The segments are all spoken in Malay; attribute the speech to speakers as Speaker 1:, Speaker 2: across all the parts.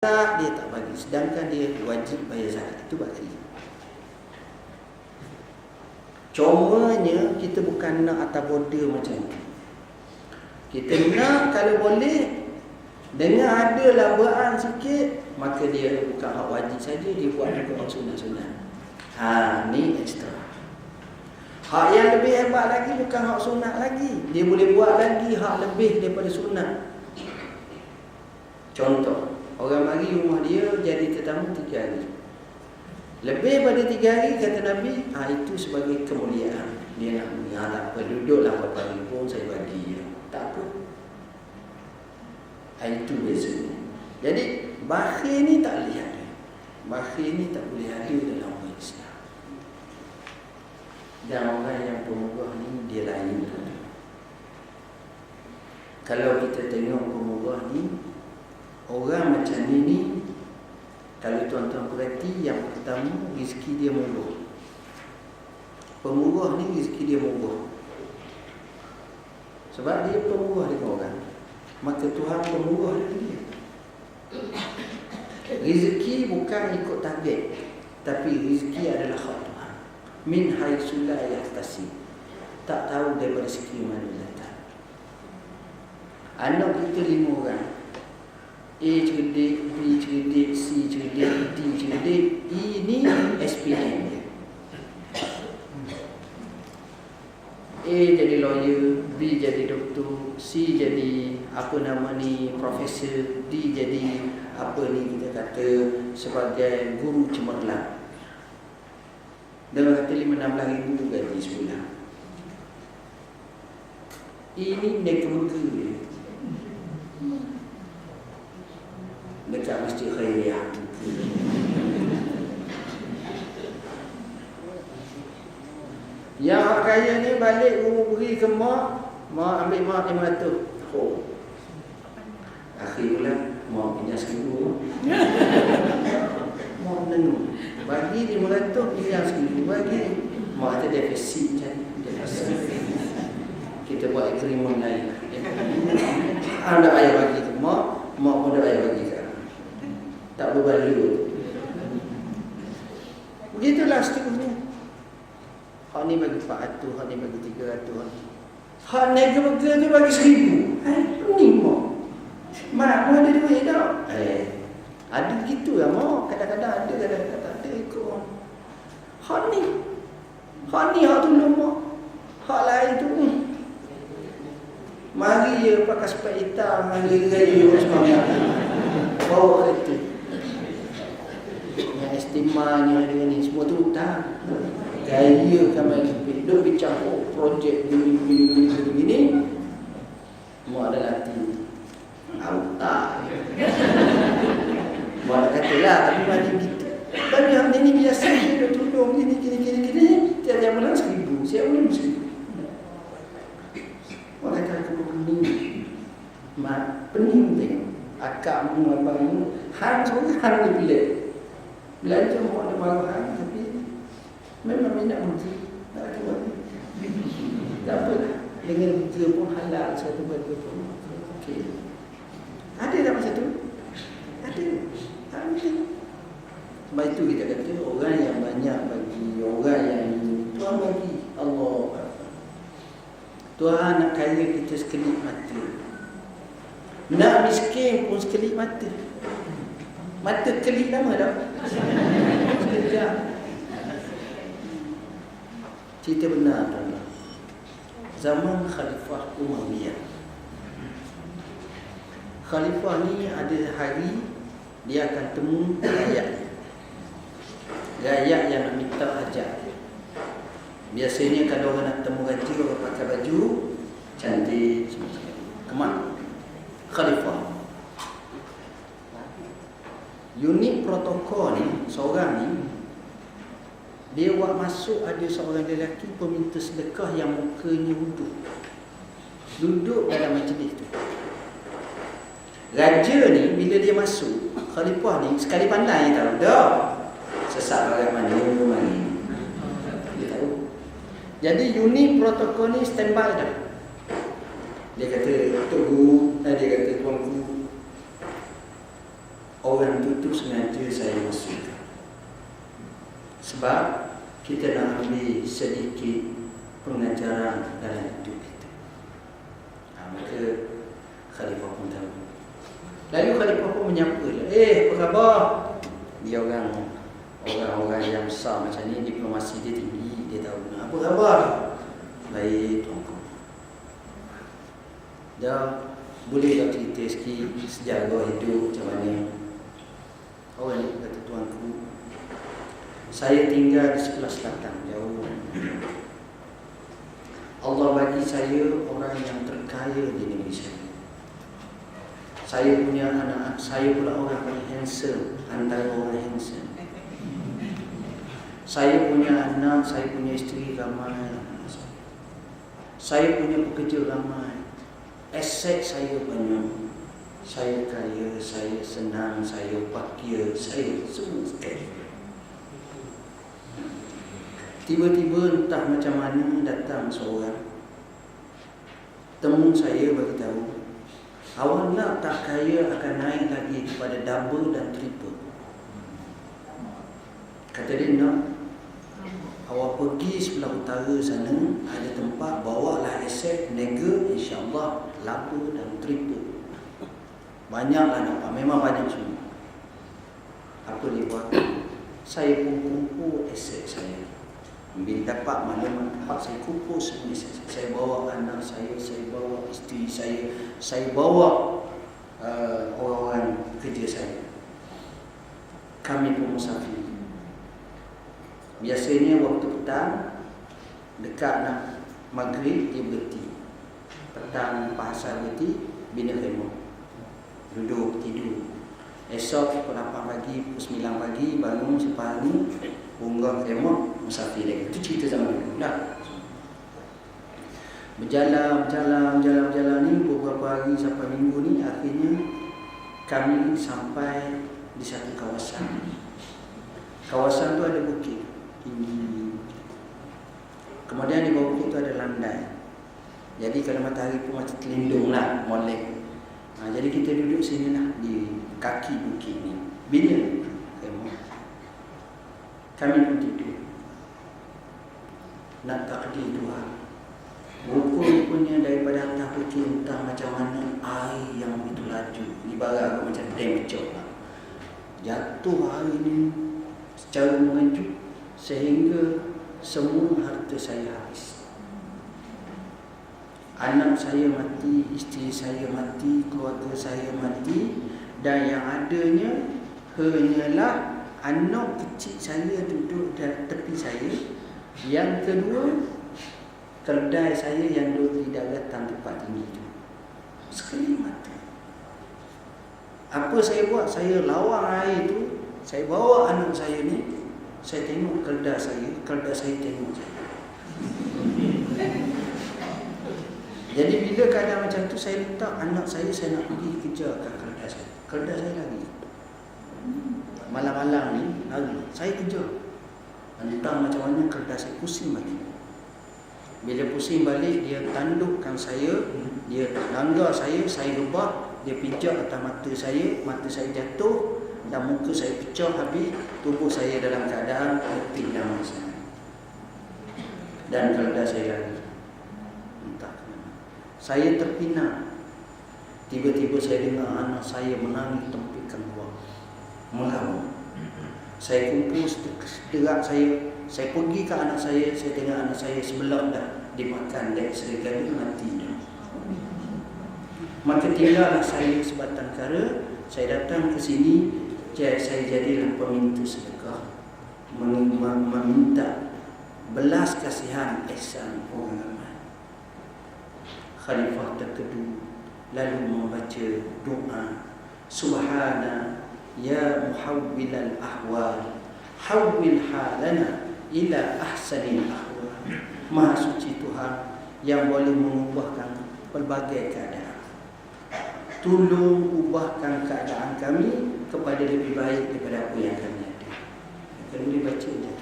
Speaker 1: dia tak bagi, sedangkan dia wajib bayar zakat. Itu bagi. Cumanya kita bukan nak atas border macam tu. Kita nak kalau boleh dengan ada labaan sikit, maka dia bukan hak wajib saja, dia buat juga hak sunat-sunat. Ni ekstra. Hak yang lebih hebat lagi bukan hak sunat lagi, dia boleh buat lagi hak lebih daripada sunat. Contoh, orang mari rumah dia jadi tetamu 3 hari. Lebih pada 3 hari kata Nabi, itu sebagai kemuliaan. Dia nak tak apa, duduklah berapa hari pun saya bagi. Tak apa. Itu biasanya. Jadi bakhil ni tak lihat. Bakhil ni tak boleh ada dalam orang Islam. Dan orang yang pemurah ni dia lain. Kalau kita tengok pemurah ni, orang macam ni kalau tuan-tuan perhati, yang pertama rezeki dia murah. Pemurah ni rezeki dia murah. Sebab dia pemurah dengan orang, maka Tuhan pemurah dengan dia. Rezeki bukan ikut target, tapi rezeki adalah hak Tuhan. Min haitsu la yahtasib. Tak tahu daripada segi mana datang. Anak kita 5 orang. A cerdik, B cerdik, C cerdik, D cerdik. E ni SPM dia. A jadi lawyer, B jadi doktor, C jadi profesor, D jadi kita kata sebagai guru cemerlang. Dengan kata 15,000 gaji sebulan. Ini neka-neka dia. Dekat Masjid Khairiyah. Yang orang kaya ni balik rumah beri ke mak ambil mak 500. Akhirnya mak pinjam 1,000. Mak menenung. Bagi 500, pinjam 1,000. Bagi mak ada defisit macam kita buat agreement lain. Anda ayah bagi ke mak pun ada ayah bagi ke. Tak berbaloi. Begitulah seterusnya. Hak ni bagi 400, hak ni bagi 300. Hak nega-nega ni bagi 1,000. Ni mak. Mak pun ada duit tak? Ada gitu lah mak. Kadang-kadang ada, kadang-kadang tak ada ikut. Hak ni hak tolong mak. Hak lain tu mari je pakai sepatu hitam, mari gaya semangat. Bawa kereta. Yang estimanya dengan ni semua tu tak. Gaya kami hidup bicara projek gini. Mak ada latih. Tak. Mak ada kata lah, tapi macam gitu. Tapi yang ni biasa dia tolong gini. Tiada yang menang 1,000. Saya boleh 1,000. Mak kata aku pening. Mak pening tengok. Akakmu, abangmu, hang seorang dia pilih. Belajar mak ada marah, tapi memang minat muzi. Tak ada buat. Tak apalah. Dengan muzi pun halal satu benda pun. Okey. Ada tak macam tu? Ada. Sebab itu kita kata orang yang banyak bagi, orang yang Tuhan bagi. Allah. Tuhan nak kaya kita sekelip mata. Nak miskin pun sekelip mata. Mata kelip lama dah. Sekejap. Cerita benar tuan. Zaman Khalifah Umayyah. Khalifah ni ada hari dia akan temu rakyat. Rakyat yang nak minta hajat. Biasanya kalau orang nak temu raja, orang pakai baju cantik semua sekali. Kemat. Khalifah. Unit protokol ni, seorang ni dia buat masuk, ada seorang lelaki peminta sedekah yang mukanya duduk dalam majlis tu. Raja ni bila dia masuk, Khalifah ni sekali pandai dia tahu dah sesat bagaimana ni. Dia tahu. Jadi unit protokol ni standby dah. Dia kata Tok Guru, dia kata Tuan Guru, orang itu sengaja saya masukkan. Sebab kita nak ambil sedikit pengajaran dalam hidup kita. Maka Khalifah pun tahu. Lalu Khalifah pun menyapa dia. Apa khabar? Dia orang yang besar macam ni, diplomasi dia tinggi, dia tahu. Apa khabar? Baik, tuanku. Dah boleh tak cerita sikit sejarah hidup macam mana? Orang ni kata, tuanku, saya tinggal di sebelah selatan, jauh. Allah bagi saya orang yang terkaya di negeri saya. Saya punya anak, saya pula orang paling handsome antara orang handsome. Saya punya anak, saya punya isteri ramai. Saya punya pekerja ramai. Aset saya banyak. Saya kaya, saya senang, saya bahagia, saya semua sekali. Tiba-tiba entah macam mana datang seorang temu saya, bagi tahu, awak nak tak kaya akan naik lagi kepada double dan triple. Kata dia, nak awak pergi sebelah utara sana, ada tempat, bawalah aset, niaga, insya-Allah laku dan triple. Banyaklah dapat, memang banyak semua. Apa dia buat? Saya pun kumpul aset saya. Bila dapat maklumat tempat, saya kumpul semua aset. Saya bawa anak saya bawa isteri saya bawa orang-orang kerja saya. Kami pun musafir. Biasanya waktu petang, dekat nak maghrib, dia berhenti. Petang pasal berhenti, bina khemah, duduk tidur. Esok pukul 8 pagi, pukul 9 pagi bangun sepagi, unggah khemah, musafir lagi. Itu cerita zaman dulu lah. Berjalan ni beberapa hari sampai minggu ni, akhirnya kami sampai di satu kawasan. Kawasan tu ada bukit tinggi. Kemudian di bawah bukit tu ada landai. Jadi kalau matahari pun macam terlindung lah, molek. Jadi kita duduk sini lah, di kaki bukit ni. Bila kami pun tidur. Nak takdir Tuhan, rupanya daripada atas bukit entah macam mana air yang begitu laju, ibarat macam dam pecah lah, jatuh air ni secara mengejut sehingga semua harta saya habis. Anak saya mati, isteri saya mati, keluarga saya mati, dan yang adanya hanyalah anak kecil saya duduk di tepi saya. Yang kedua, kedai saya yang duduk di daratan tempat tinggi itu. Sekali mati. Apa saya buat? Saya lawang air itu, saya bawa anak saya ni, saya tengok kedai saya tengok saya. Jadi bila keadaan macam tu, saya letak anak saya nak pergi kejar kat kedai saya lagi. Malam-malam ni lagi saya kejar. Entah macam mana kedai saya pusing balik. Bila pusing balik, dia tandukkan saya, dia langgar saya rebah, dia pijak atas mata saya jatuh dan muka saya pecah habis, tubuh saya dalam keadaan letih dan masak. Dan kedai saya lagi. Entah kenapa. Saya terpinang. Tiba-tiba saya dengar anak saya menangis tempikan keluar, melamun. Saya kumpul seterak saya pergi ke anak saya tengok anak saya sebelah dah dimakan dan serigala mati dah. Maka tinggallah saya sebatang kara, saya datang ke sini, saya jadilah peminta sedekah, meminta belas kasihan ihsan orang ramai. Khalifah terkedu lalu membaca doa, Subhana ya muhawwilal ahwal, hawwil halana ila ahsanil ahwal. Maha suci Tuhan yang boleh mengubahkan pelbagai keadaan. Tolong ubahkan keadaan kami kepada lebih baik daripada apa yang kami ada. Kalau boleh baca je.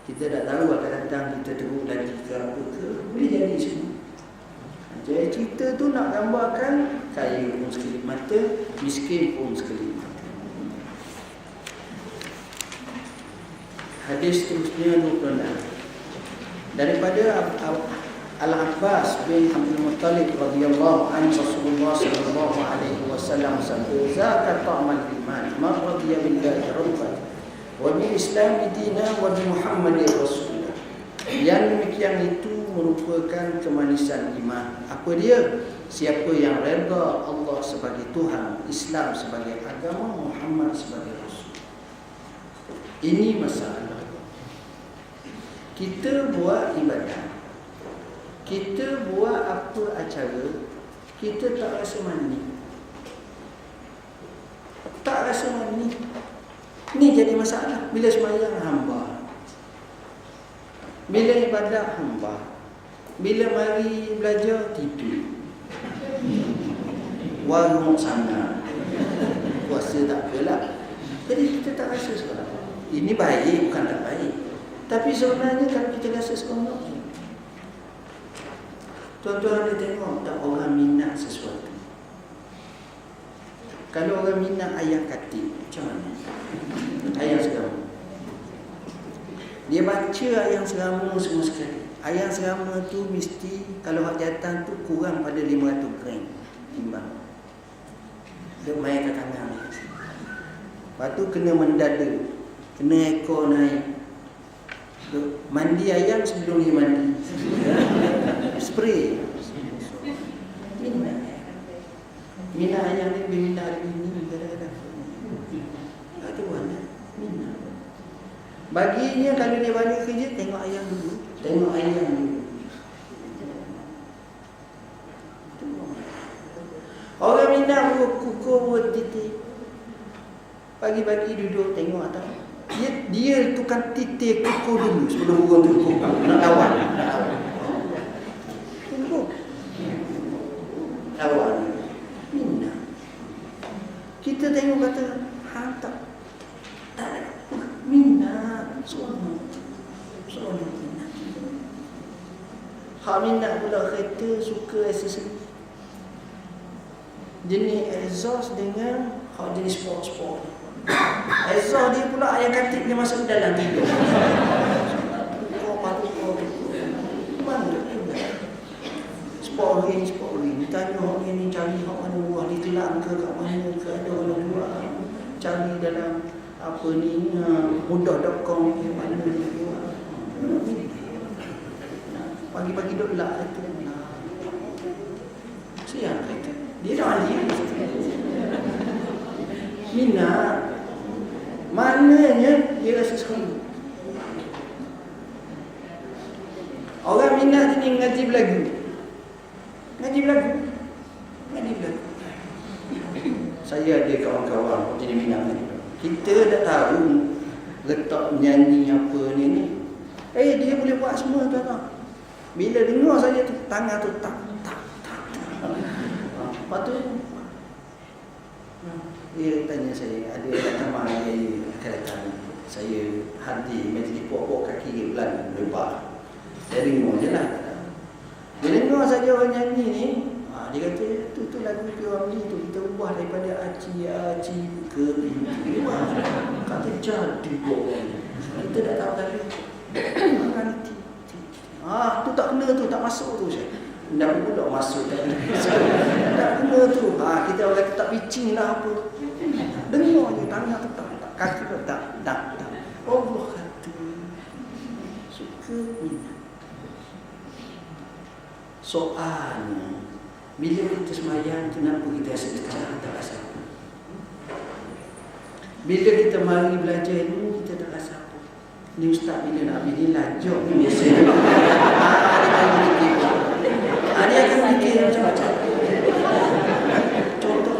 Speaker 1: Kita tak tahu akan datang kita teruk lagi ke apa ke, boleh jadi semua. Jadi cerita tu nak gambarkan kaya pun sekelip mata, miskin pun sekelip mata. Hadis seterusnya 26. Daripada Al-Abbas bin Abdul Muttalib radhiyallahu anhu, Rasulullah sallallahu alaihi wasallam sabda, "Zakat ta'mal iman, man radiya billahi rabban wa bil Islam dinan wa bi Muhammadin rasulullah." Yang demikian itu merupakan kemanisan iman. Apa dia? Siapa yang redha Allah sebagai Tuhan, Islam sebagai agama, Muhammad sebagai rasul. Ini masalah. Kita buat ibadah, kita buat apa acara, kita tak rasa mani. Tak rasa mani. Ni jadi masalah. Bila sembahyang hamba, bila ibadah hamba, bila mari belajar tidur, warung sana, puasa tak apalah. Jadi kita tak rasa sekarang. Ini baik bukan tak baik. Tapi sebenarnya kalau kita rasa seronok, tuan-tuan ada tengok tak orang minat sesuatu? Kalau orang minat ayam katil, macam mana? Ayam serama. Dia baca ayam serama semua sekali. Ayam serama tu mesti kalau hak jantan tu kurang pada 500 gram timbang. Dia main kat tangan. Lepas tu kena mendada, kena ekor naik. Mandi ayam sebelum dia mandi. Spray. Minat ayam ni lebih minat hari ini kadang-kadang. Tak tahu mana. Minat. Baginya kalau dia balik kerja, tengok ayam dulu. Tengok ayam dulu. Orang minat kukur buat titik. Pagi-pagi duduk tengok atas. Dia tukang titik kukur dulu sebelum burung tu kukur. Nak lawan. Tunggu. Lawan. Minat. Kita tengok kata, tak ada. Minat. Seronok minat. Hak minat pula kereta, suka aksesori. Jenis exhaust dengan hak jenis sport. Exhaust dia pula ayam katik dia masuk dalam tidur. Mana tu? Sport ring. Tanya orang ni cari hak mana buah, ditelan ke kat mana ke, ada orang buah. Cari dalam apa ni, mudah.com ke mana dia buah. Pagi-pagi duduk lak itu. Siang kata. Dia dah mandi. Minat. Maknanya dia rasa seronok. Orang minat ni ngaji belagu. Saya ada kawan-kawan jadi minat ni. Kita dah tahu letak nyanyi apa ni. Dia boleh buat semua tuan-tuan. Bila dengar saja tu tangan tu tak. Lepas tu dia tanya saya, ada teman dia akan datang. Saya hadir majlis pokok kaki dia bulan lebar. Saya dengar je lah. Dia dengar saja orang nyanyi ni, dia kata tu lagu dia orang ni tu, kita ubah daripada aci ke ini. Kata jadi kok. Kita dah tahu tadi. Tu tak kena tu, tak masuk tu saya. Nak pula masuk tak kena tu. Kita orang kata tak pitching lah apa. Dengar je tangan tu tak kaki tu tak. Allah kata suka minat. Soalnya bila kita sembahyang, kenapa kita rasa pecah, tak rasa apa? Bila kita mari belajar ilmu, kita tak rasa apa. Ni ustaz bila nak ambil lajak ni biasa. Dia akan fikir macam-macam. Contoh,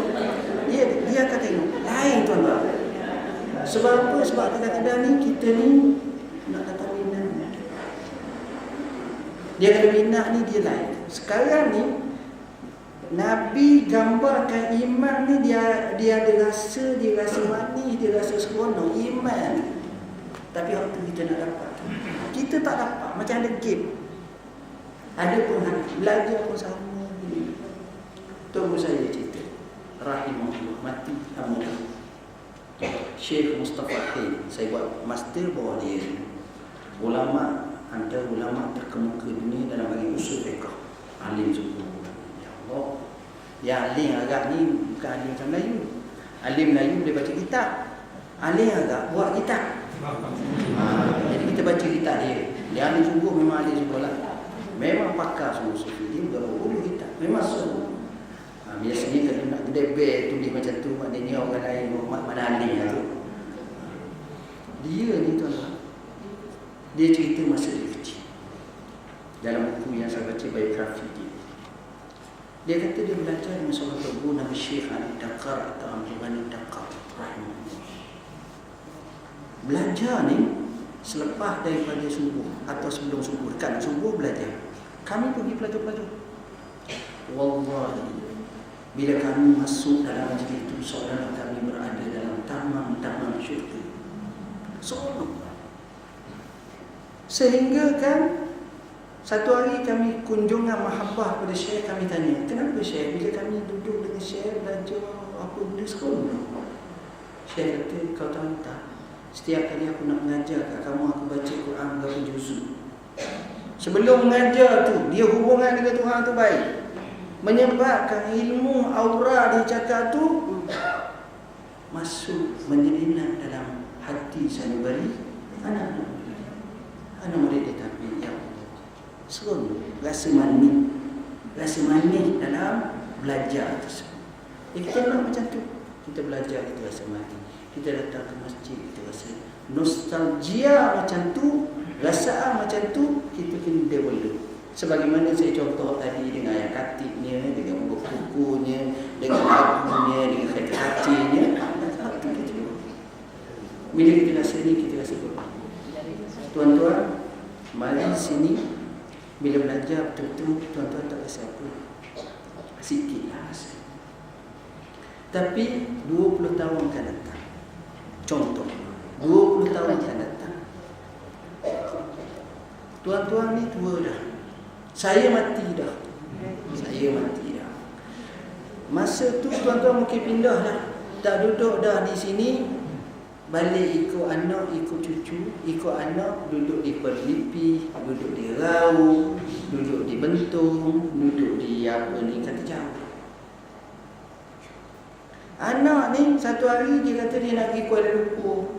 Speaker 1: dia akan tengok lain tuan-tuan. Sebab apa? Sebab kadang-kadang ni kita ni nak kata minat. Dia kata minat ni dia lain. Sekarang ni Nabi gambarkan iman ni dia ada rasa, dia rasa manis, dia rasa seronok, iman. Tapi waktu kita nak dapat, kita tak dapat. Macam ada game. Ada pun belajar pun sama. Tunggu saya cerita. Rahimahullah mati. Syekh Mustafa Khair. Saya buat master bawah dia. Ulama, antara ulama terkemuka dunia dalam bagi usul fiqh. Alim suku. Ya Allah. Yang alim agak ni bukan alim macam Melayu. Alim Melayu boleh baca kitab. Alim agak buat kitab. Jadi kita baca kitab dia. Dia alim sungguh, memang alim sungguh lah. Memang pakar sungguh sufi. Dia berapa puluh kitab. Memang sungguh. Biasanya kalau nak kedai tulis macam tu, maknanya orang lain mana alim lah tu. Dia ni tuan-tuan, dia cerita masa dia kecil. Dalam buku yang saya baca, biografi dia. Dia kata dia belajar dengan seorang guru nama Syekh Ali Dakar atau Abdul Ghani Dakar rahimahullah. Belajar ni selepas daripada subuh atau sebelum subuh, kan subuh belajar. Kami pergi pelajar-pelajar. Wallahi, bila kami masuk dalam majlis itu, seolah kami berada dalam taman-taman syurga. Seolah. Sehingga kan satu hari kami kunjungan mahabbah pada Syekh, kami tanya, kenapa Syekh bila kami duduk dengan Syekh belajar apa benda sekolah? Syekh kata, kau tahu tak, setiap kali aku nak mengajar kat kamu, aku baca Quran berapa juzuk. Sebelum mengajar tu, dia hubungan dengan Tuhan tu baik, menyebabkan ilmu aura dia cakap tu masuk menyelinap dalam hati sanubari anak-anak murid dia. Tapi ya seronok, rasa manis dalam belajar tersebut. Kita nak macam tu, kita belajar kita rasa manis, kita datang ke masjid kita rasa nostalgia macam tu, rasaan macam tu, kita kena develop. Sebagaimana saya contoh tadi dengan ayat katiknya, dengan buku-bukunya, dengan lagunya, dengan kata-katanya. Bila kita rasa ni, kita rasa apa? Tuan-tuan, mari sini. Bila belajar betul-betul, tuan-tuan tak rasa apa. Sikitlah rasa. Tapi 20 tahun akan datang. Contoh, 20 tahun akan datang. Tuan-tuan ni tua dah. Saya mati dah. Masa tu tuan-tuan mungkin pindah dah. Tak duduk dah di sini. Balik ikut anak, ikut cucu, ikut anak, duduk di Perlipi, duduk di Rau, duduk di Bentung, duduk di apa ni, kata jauh. Anak ni satu hari dia kata dia nak pergi Kuala Lumpur.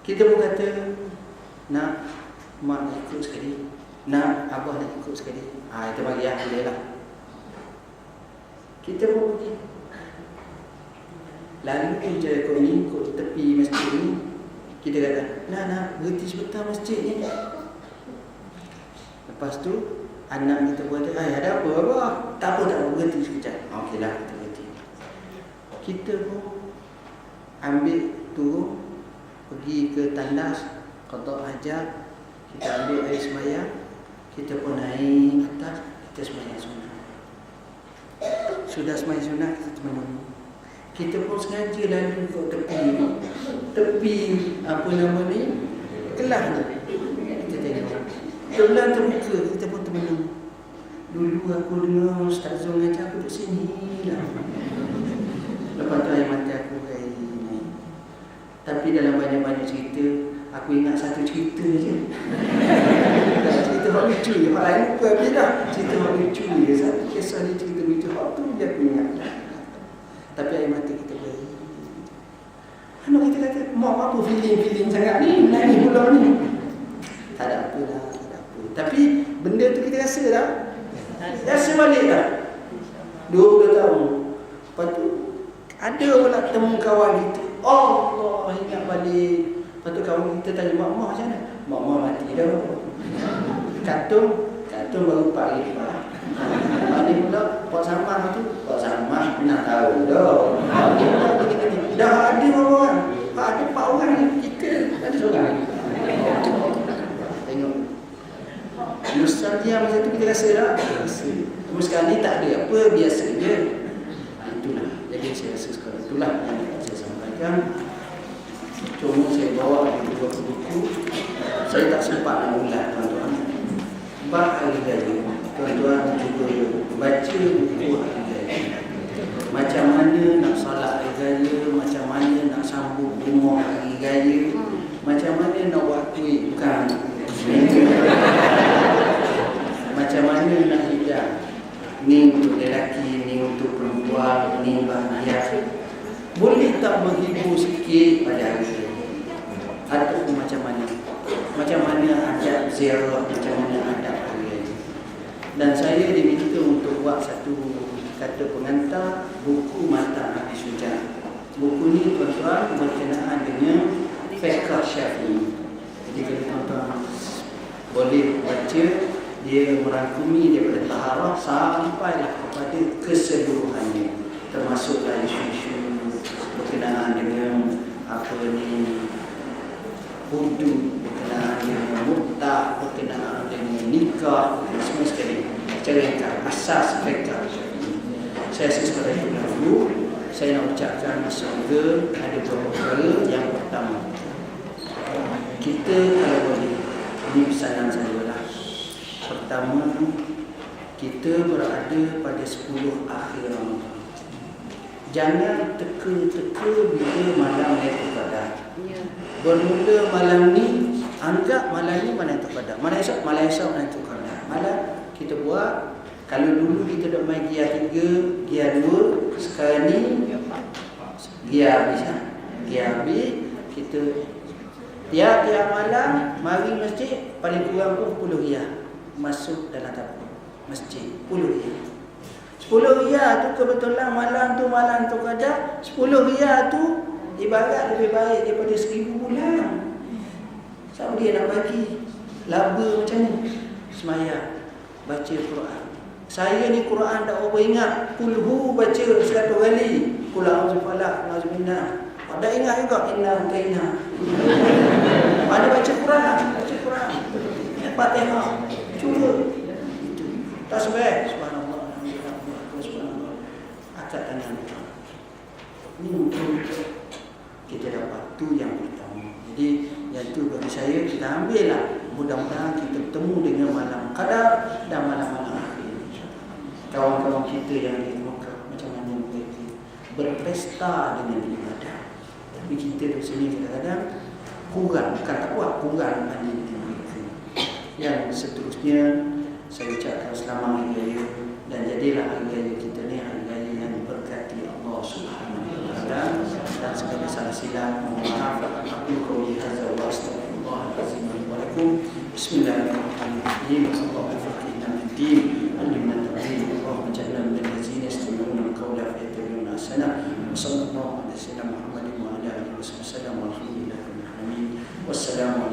Speaker 1: Kita pun kata, nak mak nak ikut sekali, nak abah nak ikut sekali. Kita bagi boleh lah. Kita pun pergi. Lalu je kau ni, kau tepi masjid ni, kita kata, nak berhenti sebentar masjid ni. Lepas tu anak kita pun kata, ada apa abah? Tak apa, berhenti sekejap. Okeylah, kita berhenti. Kita pun ambil turun, pergi ke tandas, qada hajat, kita ambil air sembahyang, kita pun naik atas, kita sembahyang sunat. Sudah sembahyang sunat, kita menunggu. Kita pun sengaja lalu ke tepi apa nama ni, kelas ni. Kita tengok bulan terbuka, kita pun termenung. Dulu aku dengar Ustaz Zul ngajar aku duduk sini lah. Lepas tu air mata aku kayak ni. Tapi dalam banyak-banyak cerita, aku ingat satu cerita je. Cerita hak lucu je, hak lain lupa habis dah. Cerita hak lucu je, satu kisah ni cerita lucu, hak tu je aku ingat. Tapi air mata kita beri. Anak kita kata, mak apa feeling sangat ni, nangis pula ni. Tak ada apa lah, tak ada apa. Tapi benda tu kita rasa dah. Rasa balik dah. 20 tahun. Lepas tu, ada pula temu kawan kita. Allah, ingat balik. Lepas tu kawan kita tanya, mak macam mana? Mak mati dah. Katung baru 4 hari lepas. Balik pula, Pak Samah tu. Pak Samah nak tahu dah. Dah ada orang. Ada 4 orang ni. Kita ada seorang. Tengok. Nostalgia macam tu kita rasa dah. Cuma sekarang ni tak ada apa, biasa je. Itulah. Jadi saya rasa sekarang itulah yang saya sampaikan. Cuma saya bawa dua buku. Saya tak sempat nak ulang, tuan-tuan. Bab hari raya, tuan-tuan juga baca buku hari raya. Macam mana nak salat hari raya, macam mana nak sambung hari raya, macam mana nak waktu bukan macam mana nak hidup. Ni untuk lelaki, ni untuk perempuan, ni bahagia. Boleh tak menghibur sikit pada hari raya? Ataupun macam mana? Macam mana adab ziarah, macam mana adab hari raya? Dan saya diminta untuk buat satu kata pengantar, buku Mata Nabi Syuja. Buku ni tuan-tuan berkenaan dengan fiqh Syafi'i. Jadi kalau tuan-tuan boleh baca, dia merangkumi daripada taharah sampailah kepada keseluruhannya, termasuklah isu-isu berkenaan dengan apa ni, hudud, berkenaan dengan mutlak, berkenaan dengan nikah, semua sekali. Secara ringkas, asas fiqh Syafi'i. Saya sekadar itu dahulu. Saya nak ucapkan semoga ada beberapa perkara. Yang pertama, kita kalau boleh, ini pesanan saya lah. Pertama, kita berada pada 10 akhir Ramadan. Jangan teka-teka bila malam Lailatul Qadar. Bermula malam ni, anggap malam ni malam Lailatul Qadar. Malam esok Lailatul Qadar. Malam kita buat. Kalau dulu kita dah main gear 3, gear 2, sekarang ni gear habis. Gear habis, kita tiap-tiap malam mari masjid, paling kurang pun 10 gear masuk dalam dapur masjid. 10 gear. 10 gear tu kebetulan malam tu malam tu Qadar. 10 gear tu ibarat lebih baik daripada 1000 bulan. Siapa dia nak bagi laba macam ni? Semaya, baca Quran. Saya ni Quran tak berapa ingat. Kulhu baca 100 kali. Qul a'udzu falaq, a'udzu binnas. Ada ingat juga inna utaina. Ada baca Quran, Fatihah. Cuba. Itu. Tasbih subhanallah, subhanallah. Angkat tangan. Ini untuk kita dapat tu yang pertama. Jadi yang tu bagi saya kita ambillah. Mudah-mudahan kita bertemu dengan malam Qadar dan malam-malam akhir. Kawan-kawan kita yang di Mekah macam mana mereka berpesta dengan ibadah. Tapi kita di sini kadang-kadang kurang, bukan tak kuat, kurang banding dengan mereka. Yang seterusnya saya ucapkan selamat hari raya, dan jadilah hari raya kita ni hari raya yang diberkati Allah Subhanahu wa taala, dan segala salah silap mohon maaf. Aku qauli hadza wa astaghfirullahalazim wa lakum. Bismillahirrahmanirrahim. Allahumma faqihna fid-din, alimna at-ta'wil, Allahumma ij'alna min allazina yastami'una al-qawla fayattabi'una ahsana. Sallallahu alaihi wasallam Muhammadin wa ala alihi wasallam. Walhamdulillahirabbil alamin. Wassalamu